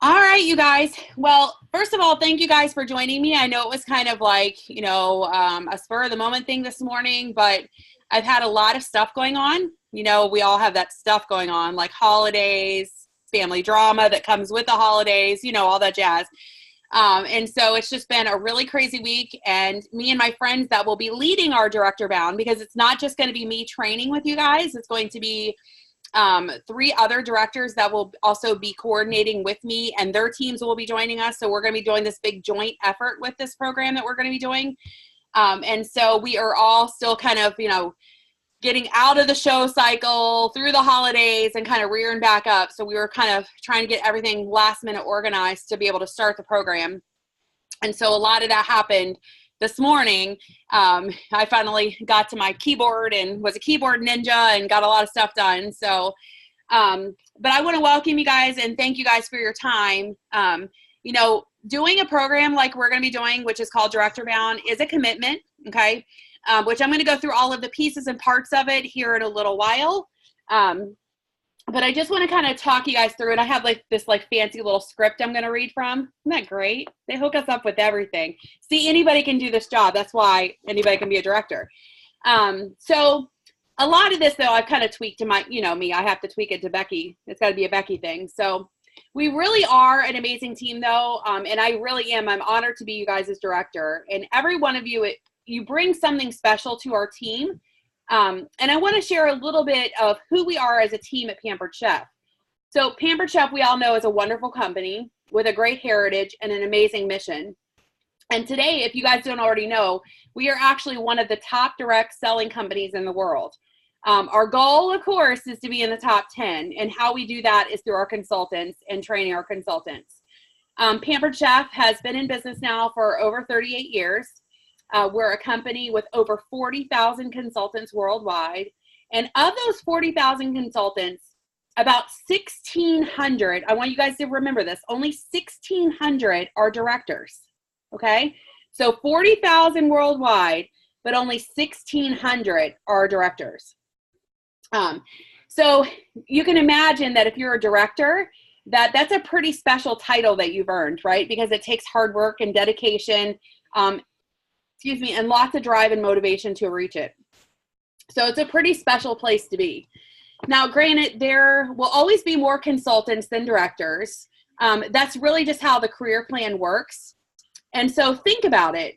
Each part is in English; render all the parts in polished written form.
All right, you guys. Well, first of all, thank you guys for joining me. I know it was kind of like, a spur of the moment thing this morning, but I've had a lot of stuff going on. We all have that stuff going on, like holidays, family drama that comes with the holidays, all that jazz. And so it's just been a really crazy week. And me and my friends that will be leading our Director Bound, because it's not just going to be me training with you guys, it's going to be three other directors that will also be coordinating with me, and their teams will be joining us. So we're going to be doing this big joint effort with this program that we're going to be doing. And so we are all still kind of, getting out of the show cycle through the holidays and kind of rearing back up. So we were kind of trying to get everything last minute organized to be able to start the program. And so a lot of that happened this morning. I finally got to my keyboard and was a keyboard ninja and got a lot of stuff done. So, but I want to welcome you guys and thank you guys for your time. Doing a program like we're going to be doing, which is called Director Bound, is a commitment, okay? Which I'm going to go through all of the pieces and parts of it here in a little while. But I just want to kind of talk you guys through it. I have this fancy little script I'm going to read from. Isn't that great? They hook us up with everything. See, anybody can do this job. That's why anybody can be a director. So a lot of this, though, I've kind of tweaked to my, me. I have to tweak it to Becky. It's got to be a Becky thing. So we really are an amazing team, though. And I really am. I'm honored to be you guys' director. And every one of you, you bring something special to our team. And I want to share a little bit of who we are as a team at Pampered Chef. So Pampered Chef, we all know, is a wonderful company with a great heritage and an amazing mission. And today, if you guys don't already know, we are actually one of the top direct selling companies in the world. Our goal, of course, is to be in the top 10. And how we do that is through our consultants and training our consultants. Pampered Chef has been in business now for over 38 years. We're a company with over 40,000 consultants worldwide. And of those 40,000 consultants, about 1,600, I want you guys to remember this, only 1,600 are directors, okay? So 40,000 worldwide, but only 1,600 are directors. So you can imagine that if you're a director, that's a pretty special title that you've earned, right? Because it takes hard work and dedication, and lots of drive and motivation to reach it. So it's a pretty special place to be. Now, granted, there will always be more consultants than directors. That's really just how the career plan works. And so think about it.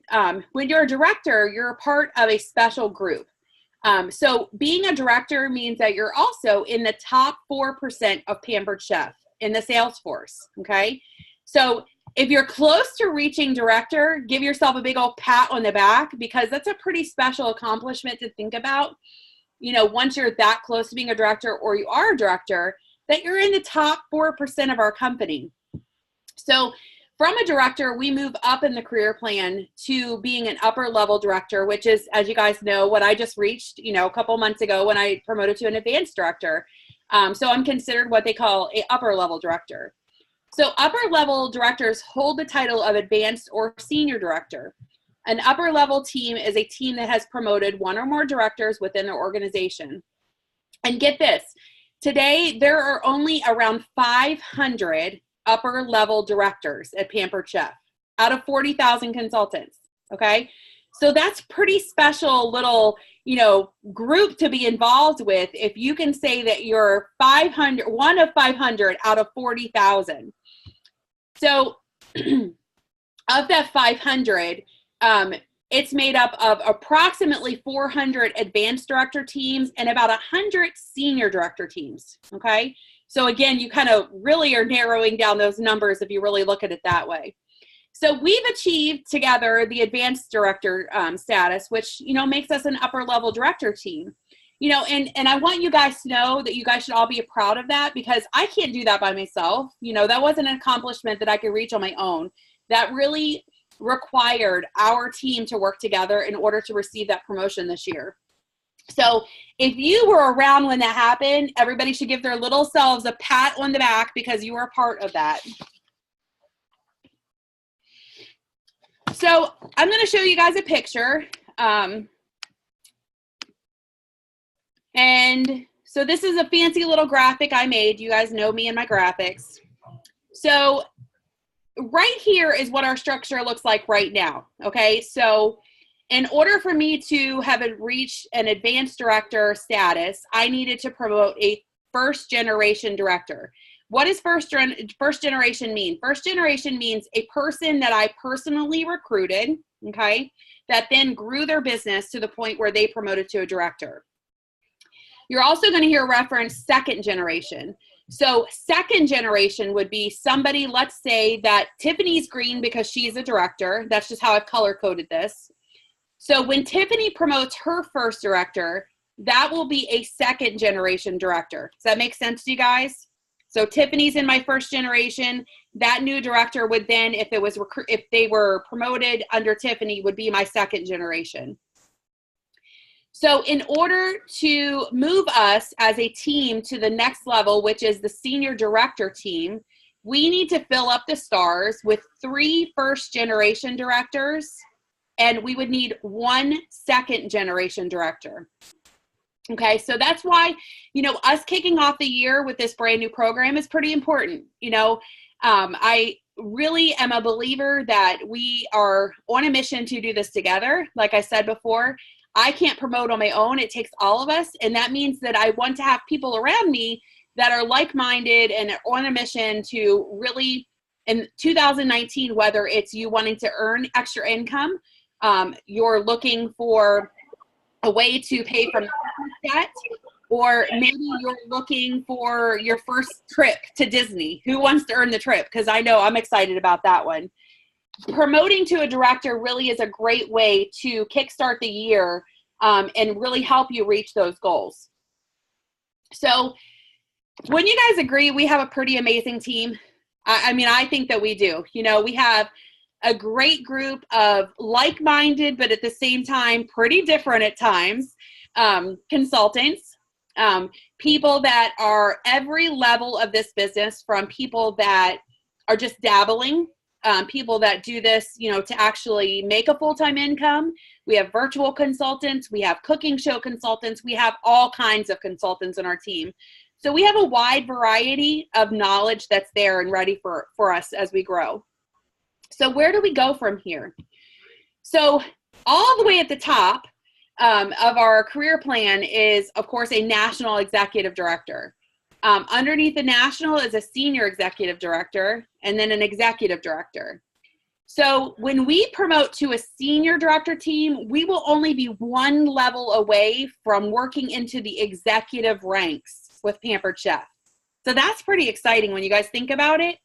When you're a director, you're a part of a special group. So being a director means that you're also in the top 4% of Pampered Chef in the sales force, okay? So if you're close to reaching director, give yourself a big old pat on the back, because that's a pretty special accomplishment to think about. Once you're that close to being a director, or you are a director, that you're in the top 4% of our company. So from a director, we move up in the career plan to being an upper level director, which is, as you guys know, what I just reached, a couple months ago when I promoted to an advanced director. So I'm considered what they call an upper level director. So upper level directors hold the title of advanced or senior director. An upper level team is a team that has promoted one or more directors within their organization. And get this, today there are only around 500 upper level directors at Pampered Chef out of 40,000 consultants, okay? So that's pretty special little, group to be involved with if you can say that you're one of 500 out of 40,000. So of that 500, it's made up of approximately 400 advanced director teams and about 100 senior director teams, okay? So again, you kind of really are narrowing down those numbers if you really look at it that way. So we've achieved together the advanced director status, which, makes us an upper level director team. And I want you guys to know that you guys should all be proud of that, because I can't do that by myself. That wasn't an accomplishment that I could reach on my own. That really required our team to work together in order to receive that promotion this year. So if you were around when that happened, everybody should give their little selves a pat on the back, because you were a part of that. So I'm going to show you guys a picture. And so this is a fancy little graphic I made. You guys know me and my graphics. So right here is what our structure looks like right now. Okay, so in order for me to have reached an advanced director status, I needed to promote a first generation director. What does first generation mean? First generation means a person that I personally recruited, okay, that then grew their business to the point where they promoted to a director. You're also going to hear reference second generation. So second generation would be somebody, let's say that Tiffany's green because she's a director. That's just how I've color coded this. So when Tiffany promotes her first director, that will be a second generation director. Does that make sense to you guys? So Tiffany's in my first generation. That new director would then, if they were promoted under Tiffany, would be my second generation. So in order to move us as a team to the next level, which is the senior director team, we need to fill up the stars with 3 first generation directors, and we would need 1 second generation director. Okay, so that's why, you know, us kicking off the year with this brand new program is pretty important. You know, I really am a believer that we are on a mission to do this together. Like I said before, I can't promote on my own. It takes all of us. And that means that I want to have people around me that are like-minded and on a mission to really, in 2019, whether it's you wanting to earn extra income, you're looking for a way to pay for debt, or maybe you're looking for your first trip to Disney. Who wants to earn the trip? Because I know I'm excited about that one. Promoting to a director really is a great way to kickstart the year and really help you reach those goals. So wouldn't you guys agree we have a pretty amazing team? I mean, I think that we do. You know, we have a great group of like-minded, but at the same time, pretty different at times, consultants, people that are every level of this business, from people that are just dabbling, people that do this, you know, to actually make a full-time income. We have virtual consultants. We have cooking show consultants. We have all kinds of consultants in our team. So we have a wide variety of knowledge that's there and ready for us as we grow. So where do we go from here? So all the way at the top of our career plan is, of course, a national executive director. Underneath the national is a senior executive director and then an executive director. So when we promote to a senior director team, we will only be 1 level away from working into the executive ranks with Pampered Chef. So that's pretty exciting when you guys think about it.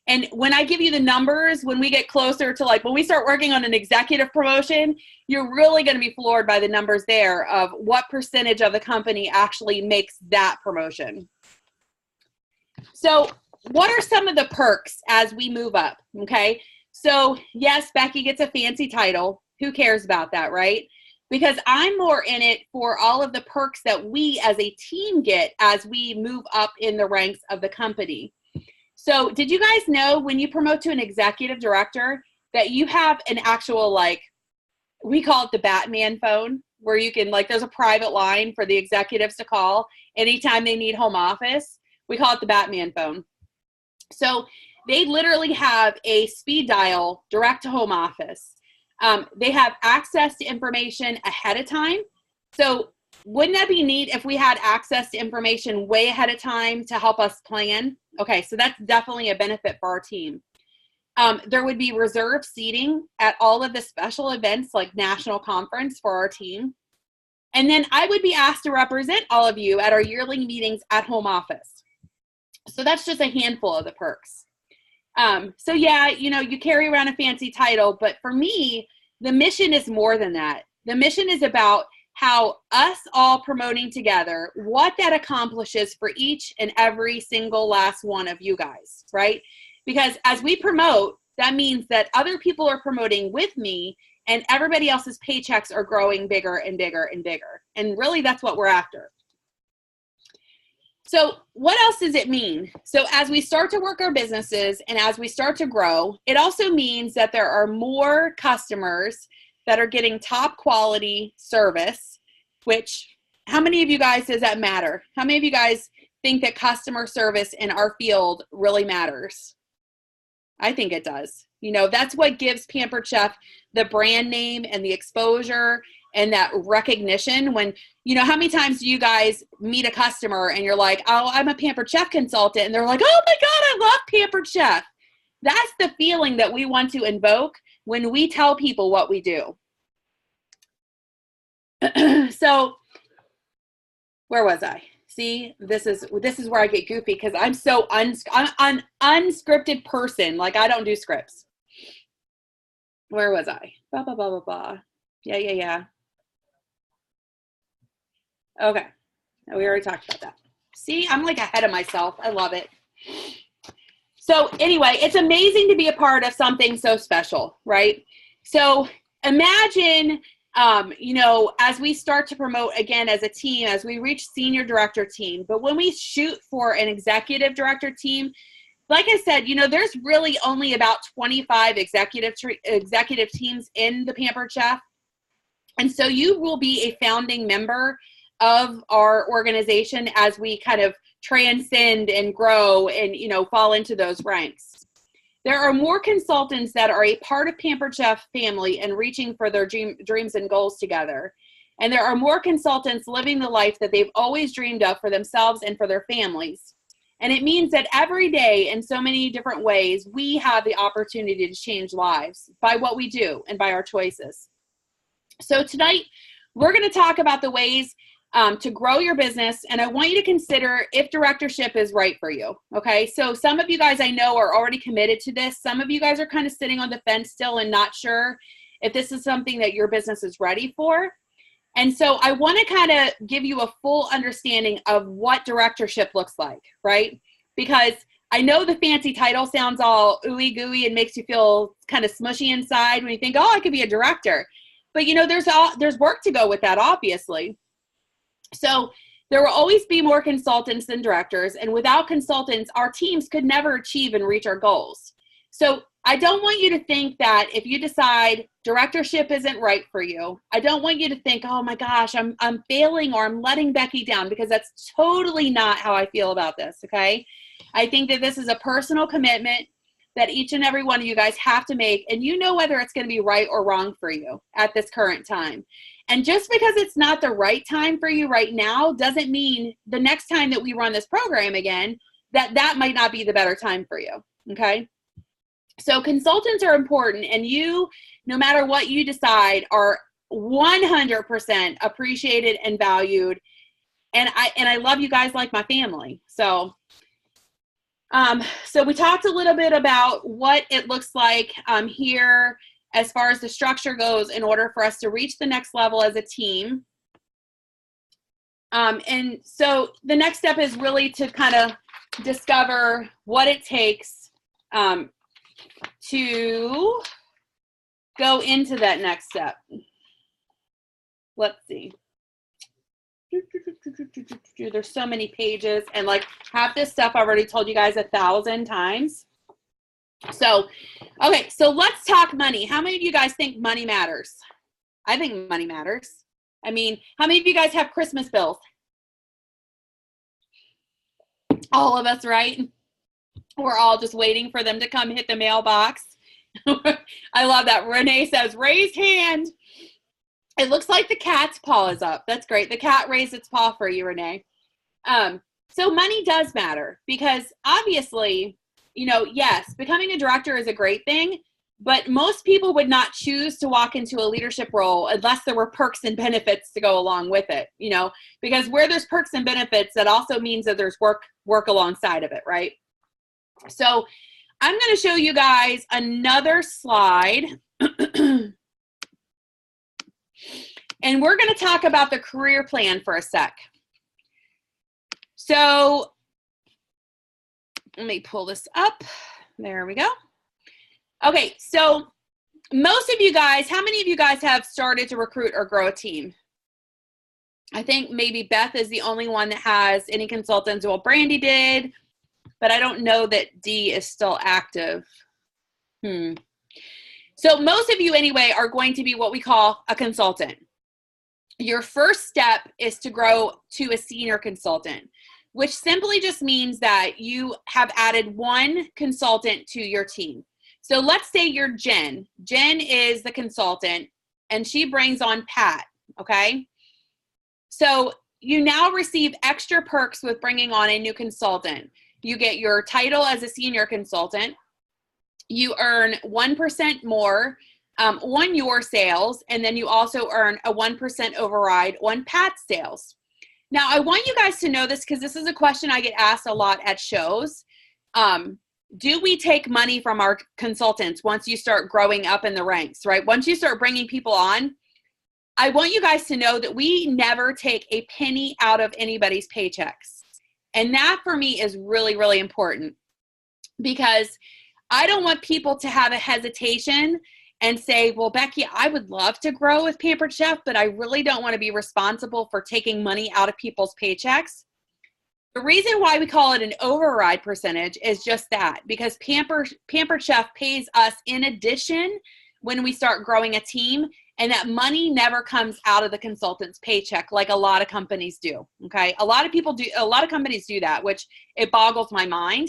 And when I give you the numbers, when we get closer to, like, when we start working on an executive promotion, you're really going to be floored by the numbers there of what percentage of the company actually makes that promotion. So what are some of the perks as we move up? Okay. So yes, Becky gets a fancy title. Who cares about that, right? Because I'm more in it for all of the perks that we as a team get as we move up in the ranks of the company. So did you guys know when you promote to an executive director that you have an actual, like, we call it the Batman phone, where you can, like, there's a private line for the executives to call anytime they need home office. We call it the Batman phone. So they literally have a speed dial direct to home office. They have access to information ahead of time. So wouldn't that be neat if we had access to information way ahead of time to help us plan? Okay, so that's definitely a benefit for our team. There would be reserved seating at all of the special events like national conference for our team. And then I would be asked to represent all of you at our yearly meetings at home office. So that's just a handful of the perks. So yeah, you know, you carry around a fancy title, but for me, the mission is more than that. The mission is about how us all promoting together, what that accomplishes for each and every single last one of you guys, right? Because as we promote, that means that other people are promoting with me and everybody else's paychecks are growing bigger and bigger and bigger. And really that's what we're after. So what else does it mean? So as we start to work our businesses and as we start to grow, it also means that there are more customers that are getting top quality service, which, how many of you guys does that matter? How many of you guys think that customer service in our field really matters. I think it does. You know, that's what gives Pampered Chef the brand name and the exposure and that recognition. When, you know, how many times do you guys meet a customer and you're like, oh, I'm a Pampered Chef consultant. And they're like, oh my God, I love Pampered Chef. That's the feeling that we want to invoke when we tell people what we do. So where was I? See, this is where I get goofy because I'm so I'm an unscripted person. Like, I don't do scripts. Where was I? Blah, blah, blah, blah, blah. Yeah. Okay. We already talked about that. See, I'm like ahead of myself. I love it. So anyway, it's amazing to be a part of something so special, right? So imagine, you know, as we start to promote again as a team, as we reach senior director team, but when we shoot for an executive director team, like I said, you know, there's really only about 25 executive teams in the Pampered Chef. And so you will be a founding member of our organization as we kind of transcend and grow and, you know, fall into those ranks. There are more consultants that are a part of Pampered Chef family and reaching for their dreams and goals together. And there are more consultants living the life that they've always dreamed of for themselves and for their families. And it means that every day, in so many different ways, we have the opportunity to change lives by what we do and by our choices. So tonight, we're going to talk about the ways to grow your business, and I want you to consider if directorship is right for you, okay? So some of you guys I know are already committed to this. Some of you guys are kind of sitting on the fence still and not sure if this is something that your business is ready for. And so I want to kind of give you a full understanding of what directorship looks like, right? Because I know the fancy title sounds all ooey gooey and makes you feel kind of smushy inside when you think, oh, I could be a director. But you know, there's work to go with that, obviously. So there will always be more consultants than directors, and without consultants, our teams could never achieve and reach our goals. So I don't want you to think that if you decide directorship isn't right for you, I don't want you to think, oh my gosh, I'm failing or I'm letting Becky down, because that's totally not how I feel about this, okay? I think that this is a personal commitment that each and every one of you guys have to make, and you know whether it's going to be right or wrong for you at this current time. And just because it's not the right time for you right now doesn't mean the next time that we run this program again, that might not be the better time for you, okay? So consultants are important, and you, no matter what you decide, are 100% appreciated and valued. And I love you guys like my family. So we talked a little bit about what it looks like here as far as the structure goes in order for us to reach the next level as a team. And so the next step is really to kind of discover what it takes to go into that next step. Let's see. There's so many pages, and like half this stuff I already told you guys 1,000 times. So, okay, so let's talk money. How many of you guys think money matters? I think money matters. I mean, how many of you guys have Christmas bills? All of us, right? We're all just waiting for them to come hit the mailbox. I love that. Renee says, raised hand. It looks like the cat's paw is up. That's great. The cat raised its paw for you, Renee. So money does matter, because obviously, you know, yes, becoming a director is a great thing, but most people would not choose to walk into a leadership role unless there were perks and benefits to go along with it, you know, because where there's perks and benefits, that also means that there's work alongside of it, right? So I'm going to show you guys another slide. And we're going to talk about the career plan for a sec. So let me pull this up. There we go. Okay, so most of you guys, how many of you guys have started to recruit or grow a team? I think maybe Beth is the only one that has any consultants. Well, Brandy did, but I don't know that Dee is still active. So most of you anyway are going to be what we call a consultant. Your first step is to grow to a senior consultant. which simply just means that you have added one consultant to your team. So let's say you're Jen. Jen is the consultant, and she brings on Pat, okay? So you now receive extra perks with bringing on a new consultant. You get your title as a senior consultant. You earn 1% more on your sales, and then you also earn a 1% override on Pat's sales. Now, I want you guys to know this because this is a question I get asked a lot at shows. Do we take money from our consultants once you start growing up in the ranks, right? Once you start bringing people on, I want you guys to know that we never take a penny out of anybody's paychecks. And that for me is really, really important, because I don't want people to have a hesitation and say, well, Becky, I would love to grow with Pampered Chef, but I really don't want to be responsible for taking money out of people's paychecks. The reason why we call it an override percentage is just that, because Pampered Chef pays us in addition when we start growing a team, and that money never comes out of the consultant's paycheck like a lot of companies do, okay? A lot of companies do that, which it boggles my mind,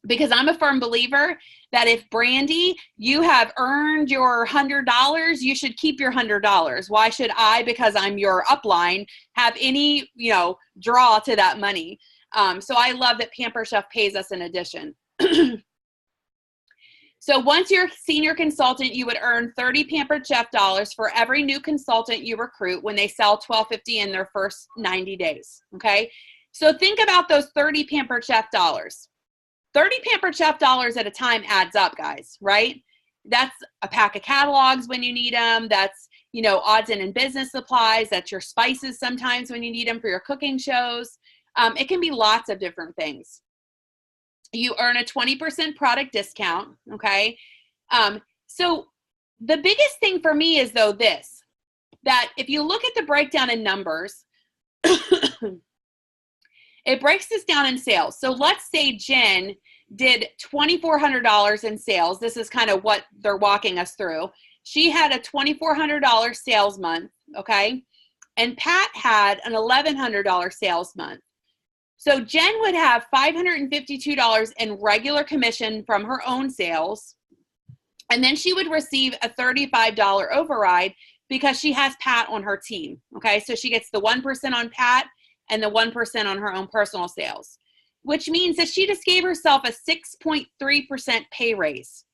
because I'm a firm believer that if, Brandy, you have earned your $100, you should keep your $100. Why should I, because I'm your upline, have any, draw to that money? So I love that Pampered Chef pays us in addition. So once you're a senior consultant, you would earn 30 Pampered Chef dollars for every new consultant you recruit when they sell $12.50 in their first 90 days, okay? So think about those 30 Pampered Chef dollars. 30 Pampered Chef dollars at a time adds up, guys, right? That's a pack of catalogs when you need them. That's, odds and business supplies. That's your spices sometimes when you need them for your cooking shows. It can be lots of different things. You earn a 20% product discount, okay? So the biggest thing for me is, though, this, that if you look at the breakdown in numbers, it breaks this down in sales. So let's say Jen did $2,400 in sales. This is kind of what they're walking us through. She had a $2,400 sales month, okay? And Pat had an $1,100 sales month. So Jen would have $552 in regular commission from her own sales, and then she would receive a $35 override because she has Pat on her team, okay? So she gets the 1% on Pat and the 1% on her own personal sales, which means that she just gave herself a 6.3% pay raise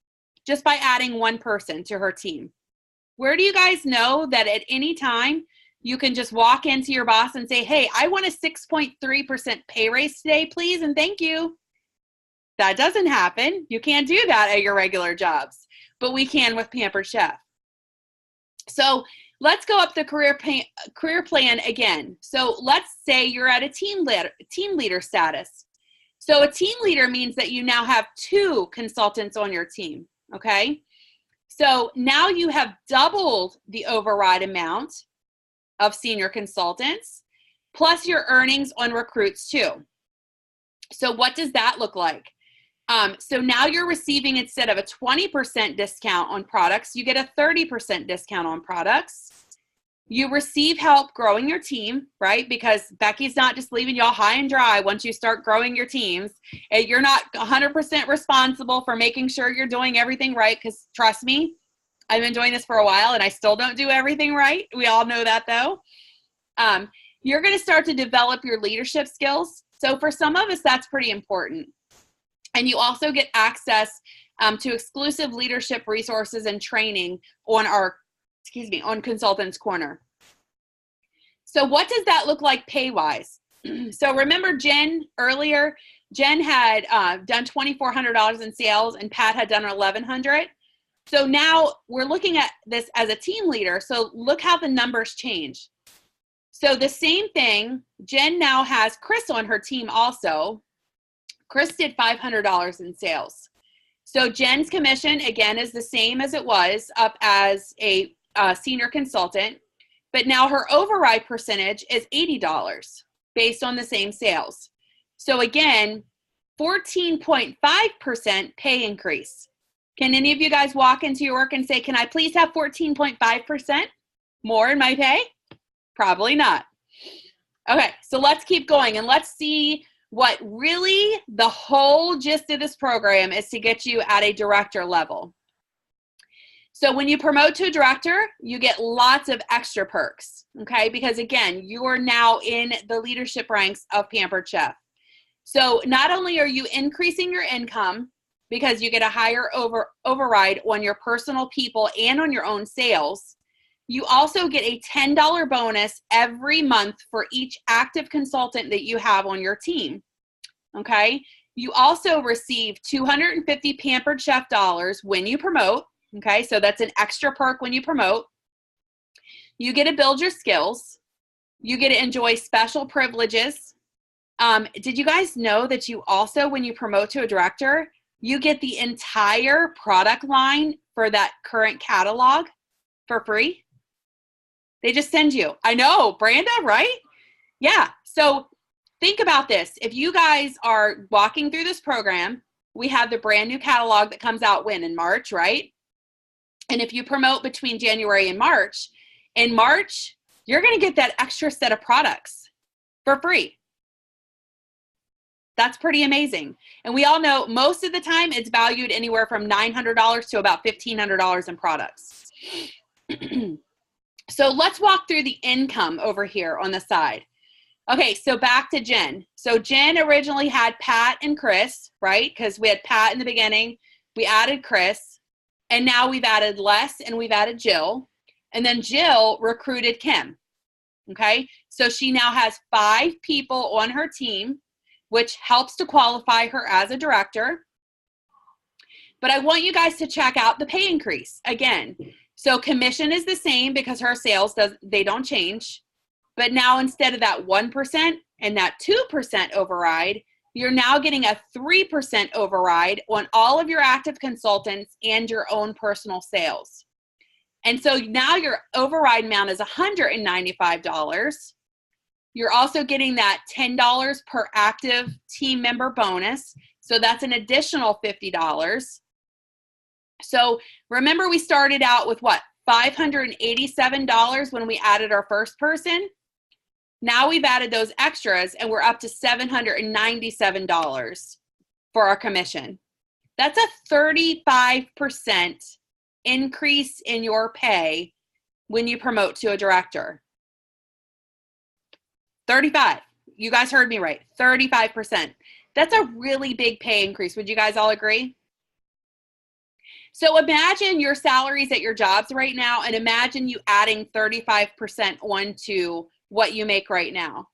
just by adding one person to her team. Where do you guys know that at any time you can just walk into your boss and say, hey, I want a 6.3% pay raise today, please, and thank you? That doesn't happen. You can't do that at your regular jobs, but we can with Pampered Chef. So let's go up the career plan again. So let's say you're at a team leader status. So a team leader means that you now have 2 consultants on your team, okay? So now you have doubled the override amount of senior consultants, plus your earnings on recruits too. So what does that look like? So now you're receiving, instead of a 20% discount on products, you get a 30% discount on products. You receive help growing your team, right? Because Becky's not just leaving y'all high and dry once you start growing your teams. And you're not 100% responsible for making sure you're doing everything right, because trust me, I've been doing this for a while and I still don't do everything right. We all know that, though. You're going to start to develop your leadership skills. So for some of us, that's pretty important. And you also get access to exclusive leadership resources and training on on Consultants Corner. So what does that look like pay-wise? So remember Jen earlier? Jen had done $2,400 in sales and Pat had done $1,100. So now we're looking at this as a team leader. So look how the numbers change. So the same thing, Jen now has Chris on her team also. Chris did $500 in sales. So Jen's commission, again, is the same as it was up as a senior consultant, but now her override percentage is $80 based on the same sales. So again, 14.5% pay increase. Can any of you guys walk into your work and say, can I please have 14.5% more in my pay? Probably not. Okay, so let's keep going and let's see what really the whole gist of this program is to get you at a director level. So when you promote to a director, you get lots of extra perks, okay? Because again, you are now in the leadership ranks of Pampered Chef. So not only are you increasing your income because you get a higher override on your personal people and on your own sales, you also get a $10 bonus every month for each active consultant that you have on your team, okay? You also receive 250 Pampered Chef dollars when you promote, okay? So that's an extra perk when you promote. You get to build your skills. You get to enjoy special privileges. Did you guys know that you also, when you promote to a director, you get the entire product line for that current catalog for free? They just send you. I know, Branda, right? Yeah. So think about this. If you guys are walking through this program, we have the brand new catalog that comes out when? In March, right? And if you promote between January and March, in March, you're going to get that extra set of products for free. That's pretty amazing. And we all know most of the time it's valued anywhere from $900 to about $1,500 in products. So let's walk through the income over here on the side. Okay, so back to Jen. So Jen originally had Pat and Chris, right? Because we had Pat in the beginning. We added Chris. And now we've added Les and we've added Jill. And then Jill recruited Kim. Okay, so she now has 5 people on her team, which helps to qualify her as a director. But I want you guys to check out the pay increase again. So commission is the same because her sales they don't change. But now instead of that 1% and that 2% override, you're now getting a 3% override on all of your active consultants and your own personal sales. And so now your override amount is $195. You're also getting that $10 per active team member bonus. So that's an additional $50. So remember we started out with what? $587 when we added our first person. Now we've added those extras and we're up to $797 for our commission. That's a 35% increase in your pay when you promote to a director. 35. You guys heard me right. 35%. That's a really big pay increase. Would you guys all agree? So imagine your salaries at your jobs right now and imagine you adding 35% onto what you make right now.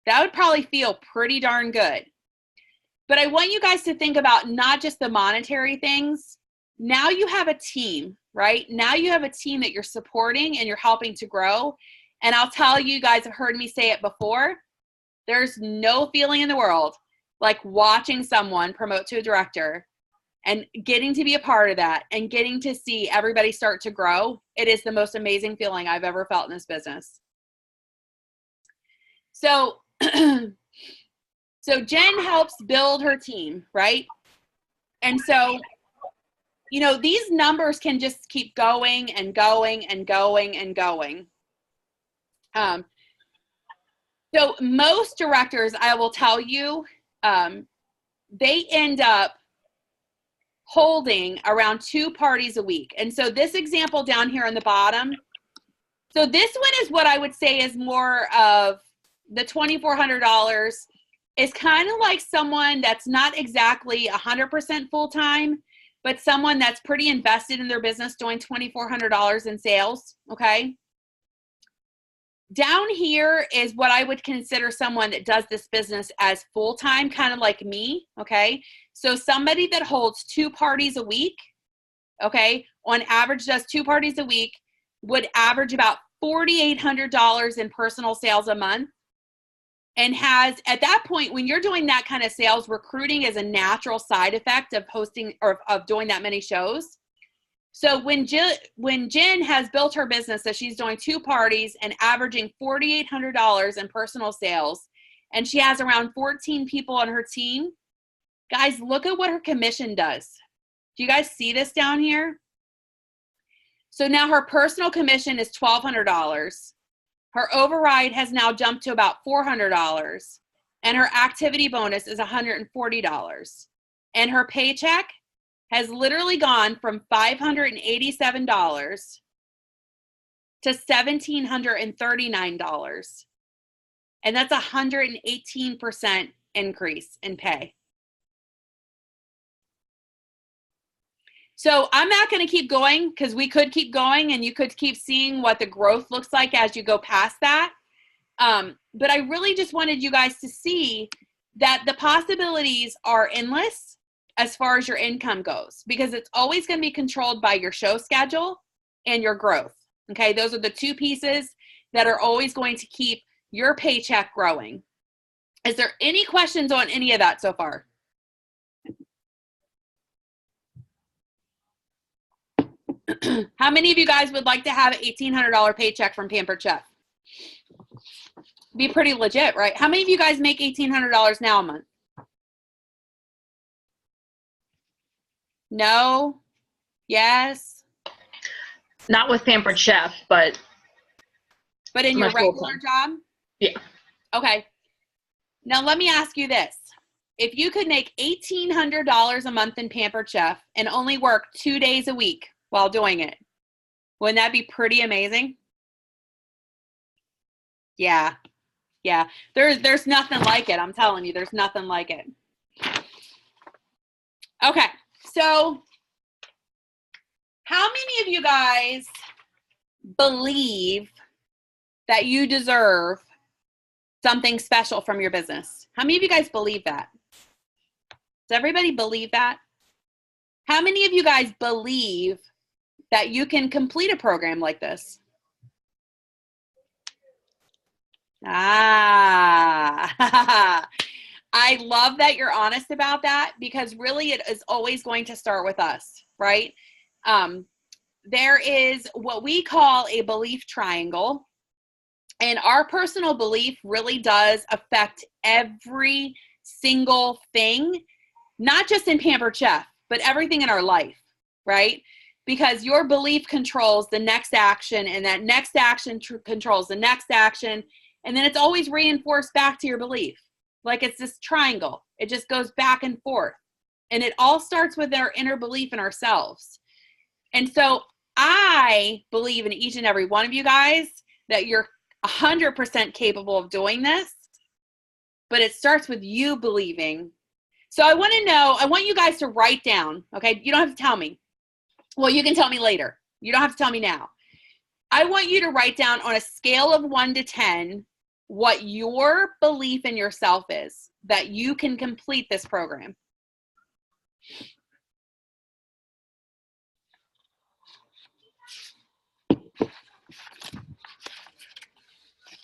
That would probably feel pretty darn good. But I want you guys to think about not just the monetary things. Now you have a team, right? Now you have a team that you're supporting and you're helping to grow. And I'll tell you guys have heard me say it before. There's no feeling in the world like watching someone promote to a director and getting to be a part of that and getting to see everybody start to grow. It is the most amazing feeling I've ever felt in this business. So, so Jen helps build her team, right? And so, you know, these numbers can just keep going and going and going and going. So most directors, I will tell you, they end up holding around 2 parties a week. And so this example down here on the bottom, so this one is what I would say is more of the $2,400 is kind of like someone that's not exactly 100% full-time, but someone that's pretty invested in their business doing $2,400 in sales, okay? Down here is what I would consider someone that does this business as full-time, kind of like me, okay? So somebody that holds 2 parties a week, okay, on average does 2 parties a week, would average about $4,800 in personal sales a month, and has, at that point, when you're doing that kind of sales, recruiting is a natural side effect of hosting or of doing that many shows. So when Jen has built her business, so she's doing 2 parties and averaging $4,800 in personal sales, and she has around 14 people on her team, guys, look at what her commission does. Do you guys see this down here? So now her personal commission is $1,200. Her override has now jumped to about $400, and her activity bonus is $140. And her paycheck has literally gone from $587 to $1,739. And that's 118% increase in pay. So I'm not going to keep going because we could keep going and you could keep seeing what the growth looks like as you go past that. But I really just wanted you guys to see that the possibilities are endless as far as your income goes, because it's always going to be controlled by your show schedule and your growth. Okay, those are the two pieces that are always going to keep your paycheck growing. Is there any questions on any of that so far? How many of you guys would like to have an $1,800 paycheck from Pampered Chef? Be pretty legit, right? How many of you guys make $1,800 now a month? No? Yes? Not with Pampered Chef, but in your regular job? Yeah. Okay. Now let me ask you this. If you could make $1,800 a month in Pampered Chef and only work 2 days a week while doing it, wouldn't that be pretty amazing? Yeah. Yeah. There's nothing like it. I'm telling you, there's nothing like it. Okay. So how many of you guys believe that you deserve something special from your business? How many of you guys believe that? Does everybody believe that? How many of you guys believe that you can complete a program like this? I love that you're honest about that, because really it is always going to start with us, right? There is what we call a belief triangle, and our personal belief really does affect every single thing, not just in Pampered Chef, but everything in our life, right? Because your belief controls the next action, and that next action controls the next action, and then it's always reinforced back to your belief. Like it's this triangle. It just goes back and forth. And it all starts with our inner belief in ourselves. And so I believe in each and every one of you guys that you're 100% capable of doing this, but it starts with you believing. So I want to know, I want you guys to write down, okay? You don't have to tell me. Well, you can tell me later. You don't have to tell me now. I want you to write down on a scale of 1 to 10 what your belief in yourself is, that you can complete this program.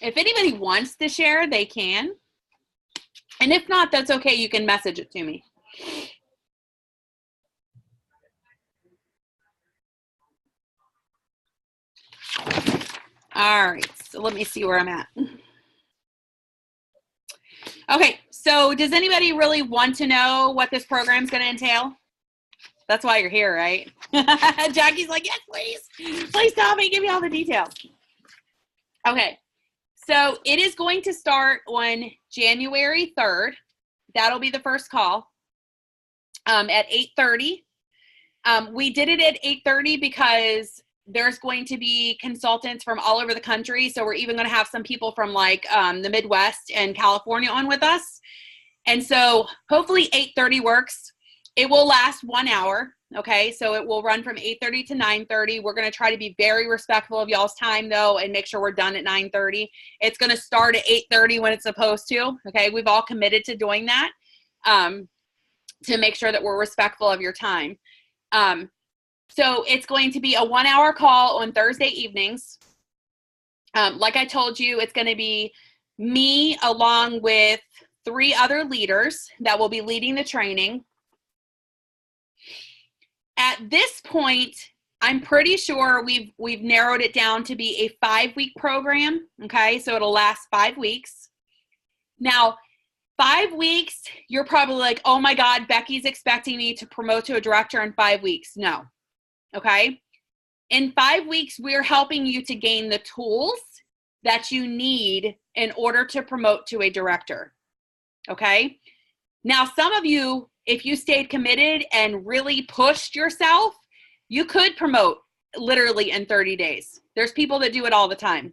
If anybody wants to share, they can. And if not, that's okay. You can message it to me. All right, so let me see where I'm at. Okay, so does anybody really want to know what this program is going to entail? That's why you're here, right? Jackie's like, yes, please. Please tell me, give me all the details. Okay, so it is going to start on January 3rd. That'll be the first call at 8:30. We did it at 8:30 because there's going to be consultants from all over the country. So we're even going to have some people from like the Midwest and California on with us. And so hopefully 8:30 works. It will last 1 hour. Okay. So it will run from 8:30 to 9:30. We're going to try to be very respectful of y'all's time though, and make sure we're done at 9:30. It's going to start at 8:30 when it's supposed to. Okay. We've all committed to doing that to make sure that we're respectful of your time. So it's going to be a 1 hour call on Thursday evenings. Like I told you, it's going to be me along with 3 other leaders that will be leading the training. At this point, I'm pretty sure we've narrowed it down to be a 5-week program. Okay, so it'll last 5 weeks. Now, 5 weeks, you're probably like, oh my God, Becky's expecting me to promote to a director in 5 weeks. No. Okay. In 5 weeks, we're helping you to gain the tools that you need in order to promote to a director. Okay. Now, some of you, if you stayed committed and really pushed yourself, you could promote literally in 30 days. There's people that do it all the time.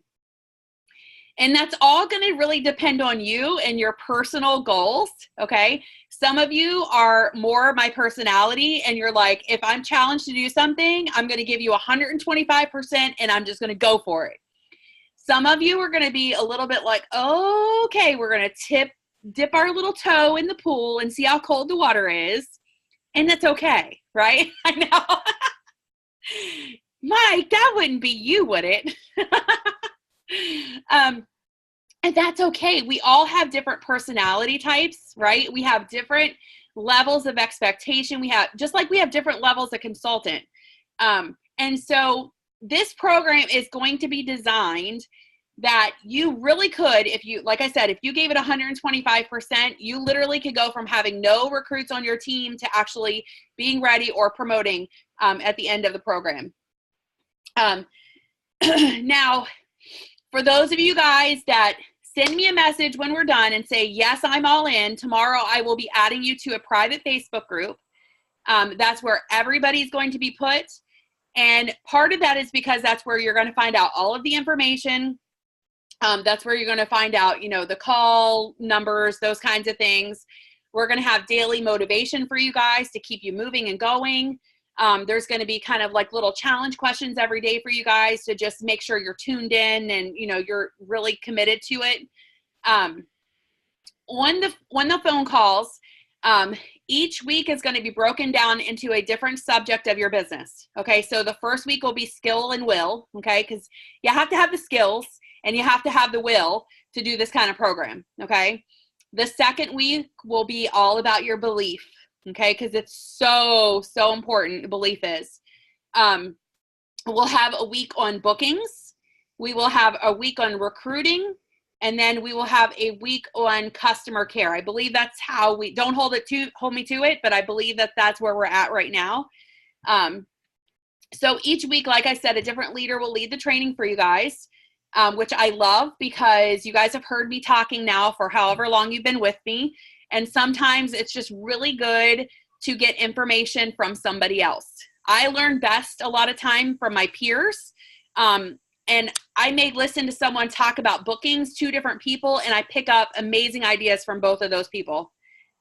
And that's all going to really depend on you and your personal goals. Okay. Some of you are more my personality, and you're like, if I'm challenged to do something, I'm going to give you 125% and I'm just going to go for it. Some of you are going to be a little bit like, okay, we're going to dip our little toe in the pool and see how cold the water is. And that's okay, right? I know. Mike, that wouldn't be you, would it? And that's okay. We all have different personality types, right? We have different levels of expectation. We have different levels of consultant. And so this program is going to be designed that you really could, if you, like I said, if you gave it 125%, you literally could go from having no recruits on your team to actually being ready or promoting at the end of the program. Now, for those of you guys that send me a message when we're done and say, yes, I'm all in, tomorrow I will be adding you to a private Facebook group. That's where everybody's going to be put. And part of that is because that's where you're going to find out all of the information. That's where you're going to find out, the call numbers, those kinds of things. We're going to have daily motivation for you guys to keep you moving and going. There's going to be kind of like little challenge questions every day for you guys to just make sure you're tuned in and, you're really committed to it. On the phone calls, each week is going to be broken down into a different subject of your business. Okay. So the first week will be skill and will. Okay. Because you have to have the skills and you have to have the will to do this kind of program. Okay. The second week will be all about your belief. Okay. Because it's so important. Belief is. We'll have a week on bookings. We will have a week on recruiting. And then we will have a week on customer care. I believe that's how don't hold me to it, but I believe that's where we're at right now. So each week, like I said, a different leader will lead the training for you guys, which I love because you guys have heard me talking now for however long you've been with me. And sometimes it's just really good to get information from somebody else. I learn best a lot of time from my peers. And I may listen to someone talk about bookings, 2 different people, and I pick up amazing ideas from both of those people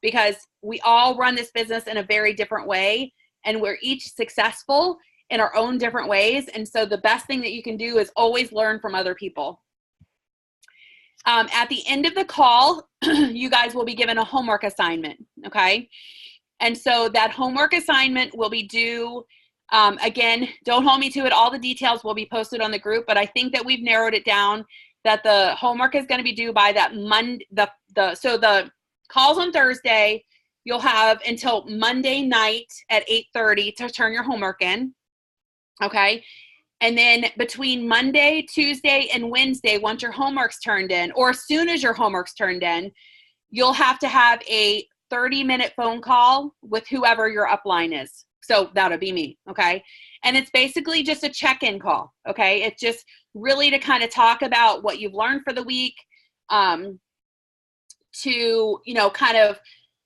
because we all run this business in a very different way and we're each successful in our own different ways. And so the best thing that you can do is always learn from other people. At the end of the call, you guys will be given a homework assignment, okay? And so that homework assignment will be due. Again, don't hold me to it. All the details will be posted on the group, but I think that we've narrowed it down that the homework is going to be due by that Monday. So the calls on Thursday, you'll have until Monday night at 8:30 to turn your homework in. Okay. And then between Monday, Tuesday, and Wednesday, once your homework's turned in, or as soon as your homework's turned in, you'll have to have a 30-minute phone call with whoever your upline is. So that'll be me, okay? And it's basically just a check-in call, okay? It's just really to kind of talk about what you've learned for the week, to, kind of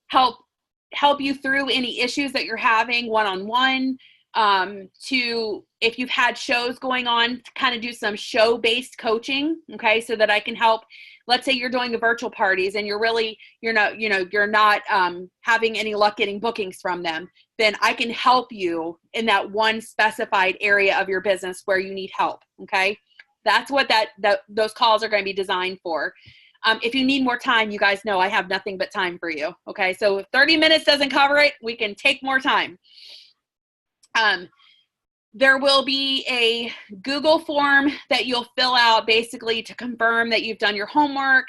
help you through any issues that you're having one-on-one, to, if you've had shows going on, to kind of do some show-based coaching, okay? So that I can help. Let's say you're doing a virtual parties and you're not having any luck getting bookings from them, then I can help you in that one specified area of your business where you need help. Okay. That's what those calls are going to be designed for. If you need more time, you guys know I have nothing but time for you. Okay. So if 30 minutes doesn't cover it, we can take more time. There will be a Google form that you'll fill out basically to confirm that you've done your homework.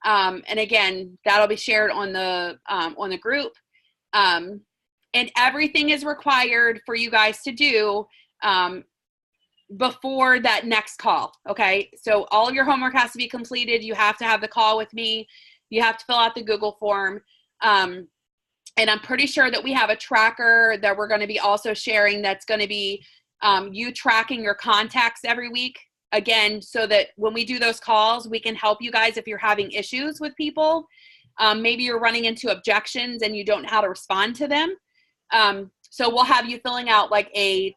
And again, that'll be shared on the group. And everything is required for you guys to do before that next call. Okay. So all your homework has to be completed. You have to have the call with me. You have to fill out the Google form. And I'm pretty sure that we have a tracker that we're going to be also sharing that's going to be you tracking your contacts every week. again, so that when we do those calls, we can help you guys if you're having issues with people. Maybe you're running into objections and you don't know how to respond to them. So we'll have you filling out like a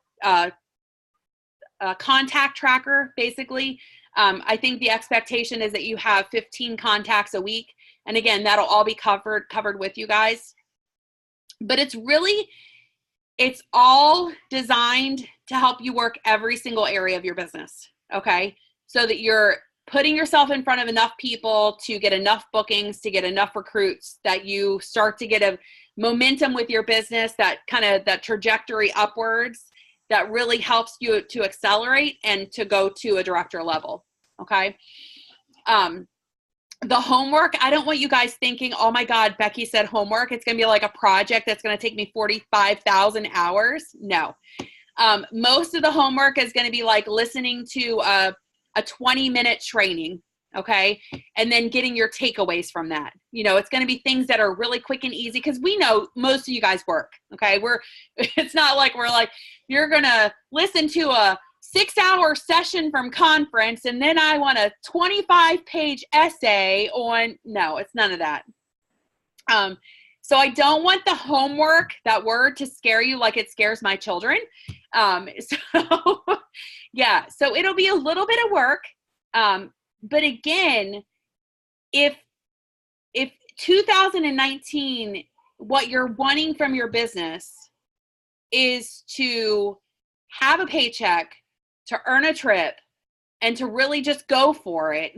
contact tracker, basically. I think the expectation is that you have 15 contacts a week. And again, that'll all be covered with you guys. But it's all designed to help you work every single area of your business, okay? So that you're putting yourself in front of enough people to get enough bookings, to get enough recruits, that you start to get a momentum with your business, that kind of that trajectory upwards that really helps you to accelerate and to go to a director level, okay? The homework, I don't want you guys thinking, oh my God, Becky said homework. It's going to be like a project that's going to take me 45,000 hours. No. Most of the homework is going to be like listening to a 20-minute training, okay? And then getting your takeaways from that. You know, it's going to be things that are really quick and easy because we know most of you guys work, okay? It's not like we're like, you're going to listen to a 6-hour session from conference and then I want a 25-page essay on, no, it's none of that. So I don't want the homework, that word, to scare you like it scares my children. Yeah, so it'll be a little bit of work. But again, if 2019, what you're wanting from your business is to have a paycheck, to earn a trip, and to really just go for it,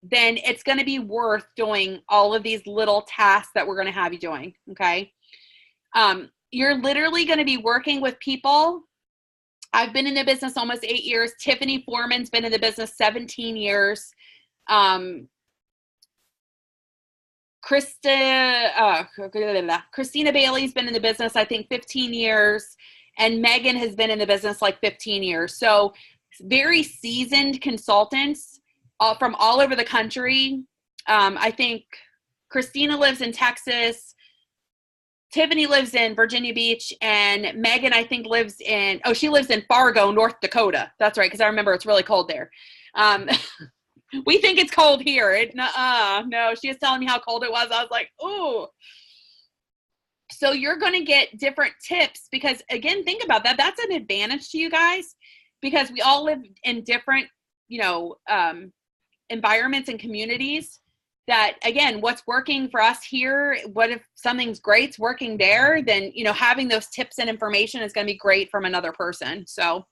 then it's going to be worth doing all of these little tasks that we're going to have you doing, okay? You're literally going to be working with people. I've been in the business almost 8 years. Tiffany Foreman's been in the business 17 years. Christina Bailey's been in the business, I think, 15 years. And Megan has been in the business like 15 years. So very seasoned consultants from all over the country. I think Christina lives in Texas. Tiffany lives in Virginia Beach. And Megan, I think, lives in Fargo, North Dakota. That's right, because I remember it's really cold there. We think it's cold here. No, she was telling me how cold it was. I was like, ooh. So you're going to get different tips because, again, think about that. That's an advantage to you guys because we all live in different, environments and communities that, again, what's working for us here, what if something's great's working there, then, having those tips and information is going to be great from another person. So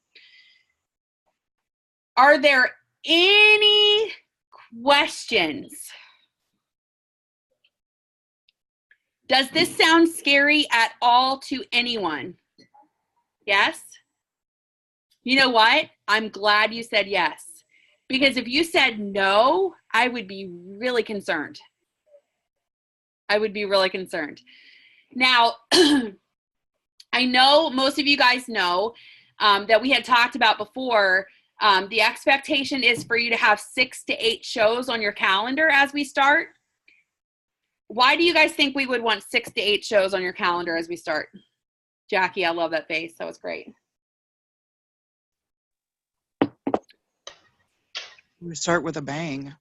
are there any questions? Does this sound scary at all to anyone? Yes? You know what? I'm glad you said yes. Because if you said no, I would be really concerned. Now, I know most of you guys know that we had talked about before, the expectation is for you to have 6 to 8 shows on your calendar as we start. Why do you guys think we would want 6 to 8 shows on your calendar as we start? Jackie, I love that face. That was great. We start with a bang.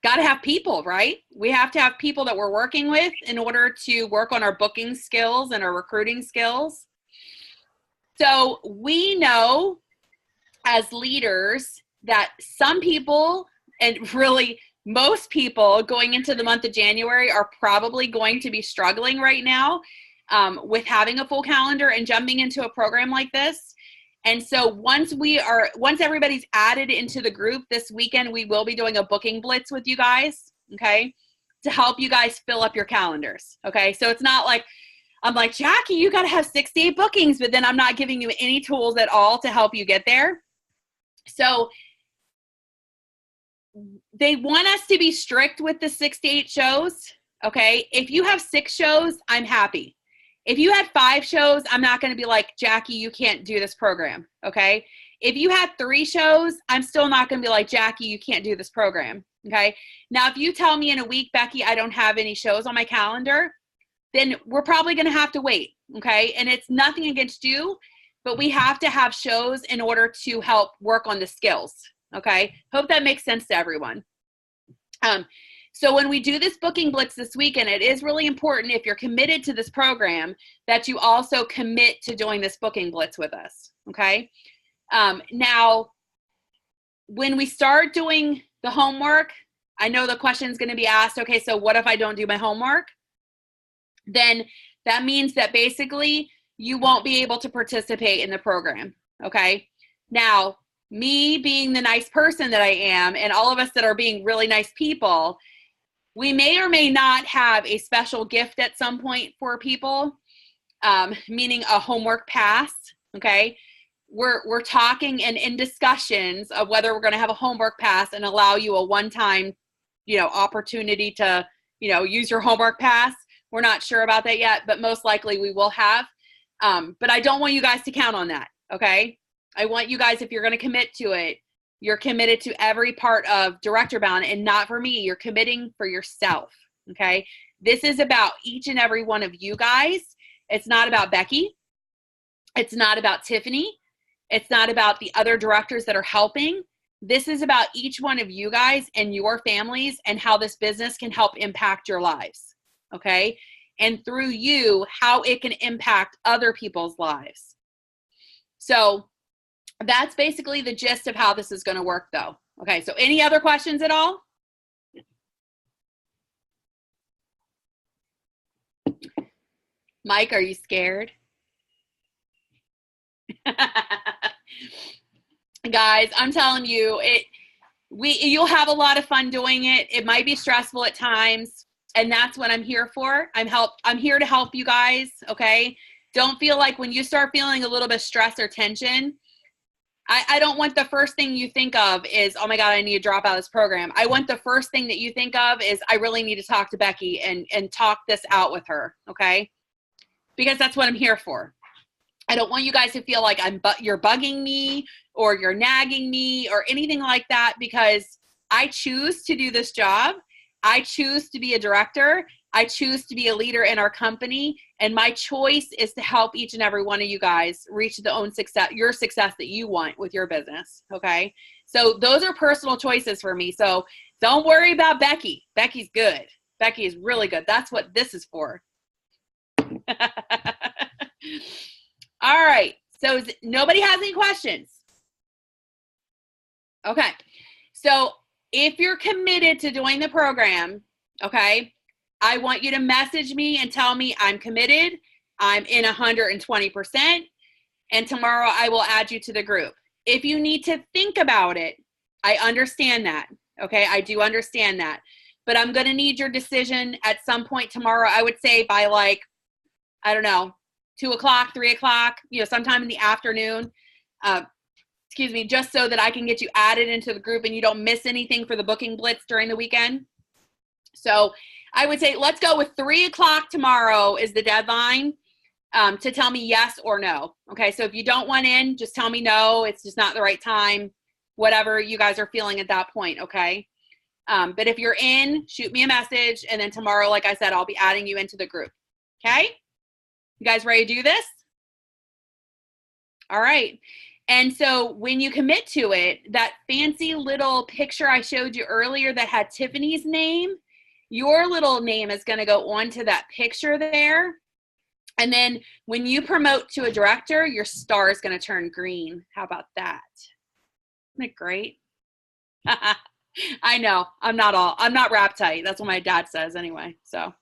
Got to have people, right? We have to have people that we're working with in order to work on our booking skills and our recruiting skills. So we know as leaders that some people, and really most people going into the month of January, are probably going to be struggling right now with having a full calendar and jumping into a program like this. And so once everybody's added into the group this weekend, we will be doing a booking blitz with you guys, okay, to help you guys fill up your calendars, okay? So it's not like, I'm like, Jackie, you got to have 6 to 8 bookings, but then I'm not giving you any tools at all to help you get there. So they want us to be strict with the 6 to 8 shows, okay? If you have 6 shows, I'm happy. If you had 5 shows, I'm not going to be like, Jackie, you can't do this program, okay? If you had 3 shows, I'm still not going to be like, Jackie, you can't do this program, okay? Now, if you tell me in a week, Becky, I don't have any shows on my calendar, then we're probably going to have to wait, okay? And it's nothing against you, but we have to have shows in order to help work on the skills, Okay. Hope that makes sense to everyone. So when we do this booking blitz this weekend, it is really important, if you're committed to this program, that you also commit to doing this booking blitz with us. Okay. Now, when we start doing the homework, I know the question is going to be asked, okay, so what if I don't do my homework? Then that means that basically you won't be able to participate in the program. Okay. Now, me being the nice person that I am, and all of us that are being really nice people, we may or may not have a special gift at some point for people, meaning a homework pass. Okay. We're talking and in discussions of whether we're going to have a homework pass and allow you a one-time, opportunity to, use your homework pass. We're not sure about that yet, but most likely we will have. But I don't want you guys to count on that. Okay. I want you guys, if you're going to commit to it, you're committed to every part of Director Bound, and not for me. You're committing for yourself. Okay. This is about each and every one of you guys. It's not about Becky. It's not about Tiffany. It's not about the other directors that are helping. This is about each one of you guys and your families, and how this business can help impact your lives. Okay. And through you, how it can impact other people's lives. So that's basically the gist of how this is going to work, though. Okay. So any other questions at all? Mike, are you scared? Guys, I'm telling you, you'll have a lot of fun doing it. It might be stressful at times, and that's what I'm here for. I'm here to help you guys. Okay. Don't feel like when you start feeling a little bit of stress or tension, I don't want the first thing you think of is, oh my God, I need to drop out of this program. I want the first thing that you think of is, I really need to talk to Becky and talk this out with her. Okay. Because that's what I'm here for. I don't want you guys to feel like you're bugging me or you're nagging me or anything like that, because I choose to do this job. I choose to be a director. I choose to be a leader in our company. And my choice is to help each and every one of you guys reach your success that you want with your business. Okay. So those are personal choices for me. So don't worry about Becky. Becky's good. Becky is really good. That's what this is for. All right. So nobody has any questions? Okay. So if you're committed to doing the program, okay, I want you to message me and tell me I'm committed. I'm in 120%. And tomorrow I will add you to the group. If you need to think about it, I understand that. Okay. I do understand that. But I'm going to need your decision at some point tomorrow. I would say by like, I don't know, 2 o'clock, 3 o'clock, sometime in the afternoon. Excuse me, just so that I can get you added into the group and you don't miss anything for the booking blitz during the weekend. So I would say let's go with 3 o'clock tomorrow is the deadline to tell me yes or no. Okay, so if you don't want in, just tell me no. It's just not the right time, whatever you guys are feeling at that point, okay? But if you're in, shoot me a message. And then tomorrow, like I said, I'll be adding you into the group, okay? You guys ready to do this? All right. And so when you commit to it, that fancy little picture I showed you earlier that had Tiffany's name, your little name is going to go onto that picture there. And then when you promote to a director, your star is going to turn green. How about that? Isn't it great? I know. I'm not wrap tight. That's what my dad says anyway. So,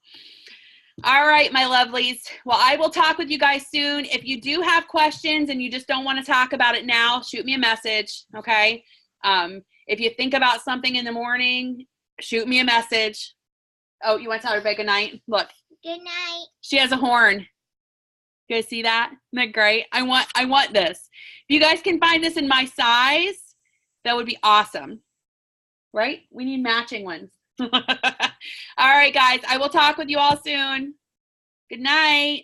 all right, my lovelies. Well, I will talk with you guys soon. If you do have questions and you just don't want to talk about it now, shoot me a message, okay? If you think about something in the morning, shoot me a message. Oh, you want to tell everybody good night? Look. Good night. She has a horn. You guys see that? Isn't that great? I want this. If you guys can find this in my size, that would be awesome. Right? We need matching ones. All right, guys. I will talk with you all soon. Good night.